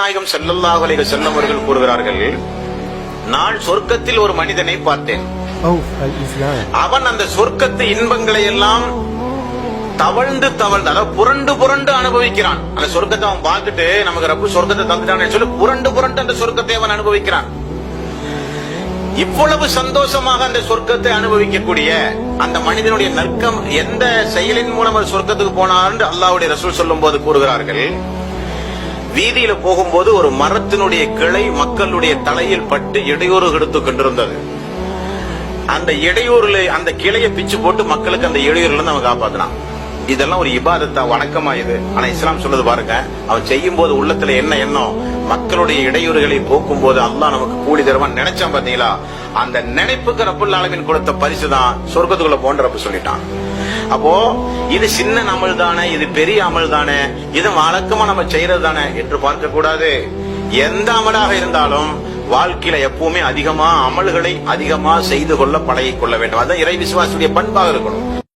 நாயகம் ஸல்லல்லாஹு அலைஹி வஸல்லம் அவர்கள் கூறுகிறார்கள், நான் சொர்க்கத்தில் ஒரு மனிதனை பார்த்தேன். அவன் அந்த சொர்க்கத்து இன்பங்களை எல்லாம் தவழ்ந்து அதாவது புரண்டு புரண்டு அனுபவிக்கிறான். அந்த சொர்க்கத்தை அவன் பார்த்துட்டு, நமக்கு ரப்பு சொர்க்கத்தை தந்துட்டான்னு சொல்லி புரண்டு புரண்டு அந்த சொர்க்கத்தை அவன் அனுபவிக்கிறான். இவ்வளவு சந்தோஷமாக அந்த சொர்க்கத்தை அனுபவிக்கக்கூடிய அந்த மனிதனுடைய நற்கம் எந்த செயலின் மூலம் அது சொர்க்கத்துக்கு போனார் என்று அல்லாஹ்வுடைய ரசூல் சொல்லும் போது கூறுகிறார்கள், வீதியில போகும்போது ஒரு மரத்தினுடைய கிளை மக்களுடைய தலையில் பட்டு இடையூறு எடுத்து கொண்டிருந்தது. அந்த இடையூறுல அந்த கிளையை பிச்சு போட்டு மக்களுக்கு அந்த இடையூறுல இருந்து அவன் காப்பாத்தினான். இதெல்லாம் ஒரு இபாதத்தா, வணக்கமா இது? ஆனா இஸ்லாம் சொல்லுது பாருங்க, அவன் செய்யும் போது உள்ளத்துல என்ன எண்ணம், மக்களுடைய இடையூறுகளை போக்கும் போது அல்லாஹ் நமக்கு கூலி தருவான் நினைச்சான். பாத்தீங்களா, அந்த நினைப்புக்கு ரப்புல் ஆலமீன் கொடுத்த பரிசுதான் சொர்க்கத்துக்குள்ள போன்ற ரப்பு சொல்லிட்டான். அப்போ இது சின்ன அமல் தானே, இது பெரிய அமல் தானே, இது வழக்கமா நம்ம செய்யறது தானே என்று பார்க்க கூடாது. எந்த அமலாக இருந்தாலும் வாழ்க்கையில எப்பவுமே அதிகமா அமல்களை அதிகமா செய்து கொள்ள பழகிக் கொள்ள வேண்டும். அதான் இறை விசுவாசியுடைய பண்பாக இருக்கணும்.